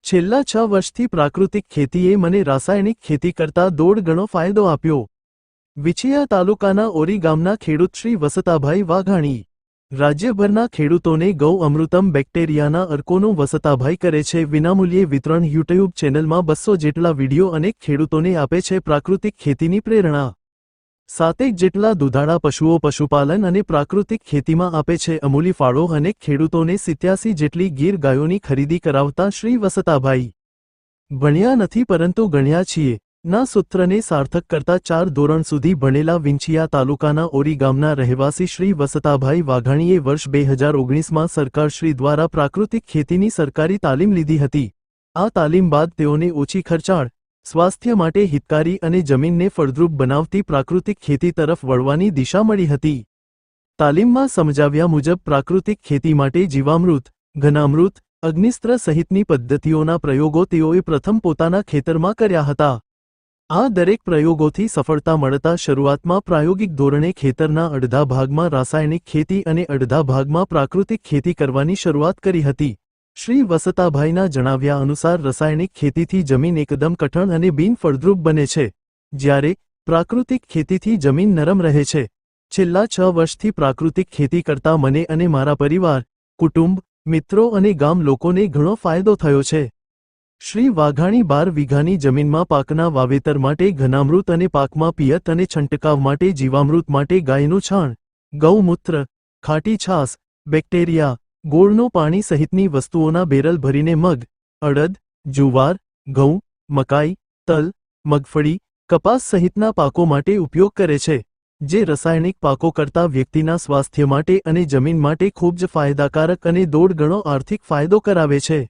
છેલ્લા 6 વર્ષથી પ્રાકૃતિક ખેતીએ મને રાસાયણિક ખેતી કરતાં 1.5 ગણો ફાયદો આપ્યો. વિછિયા તાલુકાના ઓરી ગામના ખેડૂત શ્રી વસતાભાઈ વાઘાણી. રાજ્યભરના ખેડૂતોને ગૌ અમૃતમ બેક્ટેરિયાના અર્કોનું વસતાભાઈ કરે છે વિનામૂલ્યે વિતરણ. યુટ્યુબ ચેનલમાં 200 જેટલા વિડીયો અનેક ખેડૂતોને આપે છે પ્રાકૃતિક ખેતીની પ્રેરણા. 7 જેટલા દુધાળા પશુઓ પશુપાલન અને પ્રાકૃતિક ખેતીમાં આપે છે અમૂલી ફાળો. અનેક ખેડૂતોને 87 જેટલી ગીર ગાયોની ખરીદી કરાવતા શ્રી વસતાભાઈ. ભણ્યા નથી પરંતુ ગણ્યા છીએ ના સૂત્રને સાર્થક કરતા 4 ધોરણ સુધી ભણેલા વિંછિયા તાલુકાના ઓરી ગામના રહેવાસી શ્રી વસતાભાઈ વાઘાણીએ વર્ષ 2019માં સરકારશ્રી દ્વારા પ્રાકૃતિક ખેતીની સરકારી તાલીમ લીધી હતી. આ તાલીમ બાદ તેઓને ઓછી ખર્ચાળ, સ્વાસ્થ્ય માટે હિતકારી અને જમીનને ફળદ્રુપ બનાવતી પ્રાકૃતિક ખેતી તરફ વળવાની દિશા મળી હતી. તાલીમમાં સમજાવ્યા મુજબ પ્રાકૃતિક ખેતી માટે જીવામૃત, ઘનામૃત, અગ્નિસ્ત્ર સહિતની પદ્ધતિઓના પ્રયોગો તેઓએ પ્રથમ પોતાના ખેતરમાં કર્યા હતા. આ દરેક પ્રયોગોથી સફળતા મળતા શરૂઆતમાં પ્રાયોગિક ધોરણે ખેતરના અડધા ભાગમાં રાસાયણિક ખેતી અને અડધા ભાગમાં પ્રાકૃતિક ખેતી કરવાની શરૂઆત કરી હતી. શ્રી વસતાભાઈના જણાવ્યા અનુસાર રાસાયણિક ખેતીથી જમીન એકદમ કઠણ અને બિનફળદ્રુપ બને છે, જ્યારે પ્રાકૃતિક ખેતીથી જમીન નરમ રહે છે. છેલ્લા 6 વર્ષથી પ્રાકૃતિક ખેતી કરતા મને અને મારા પરિવાર, કુટુંબ, મિત્રો અને ગામ લોકોને ઘણો ફાયદો થયો છે. શ્રી વાઘાણી 12 વીઘાની જમીનમાં પાકના વાવેતર માટે ઘનામૃત અને પાકમાં પિયત અને છંટકાવ માટે જીવામૃત માટે ગાયનું છાણ, ગૌમૂત્ર, ખાટી છાસ, બેક્ટેરિયા, ગોળનું પાણી સહિતની વસ્તુઓના બેરલ ભરીને મગ, અડદ, જુવાર, ઘઉં, મકાઈ, તલ, મગફળી, કપાસ સહિતના પાકો માટે ઉપયોગ કરે છે, જે રાસાયણિક પાકો કરતાં વ્યક્તિના સ્વાસ્થ્ય માટે અને જમીન માટે ખૂબ જ ફાયદાકારક અને 1.5 ગણો આર્થિક ફાયદો કરાવે છે.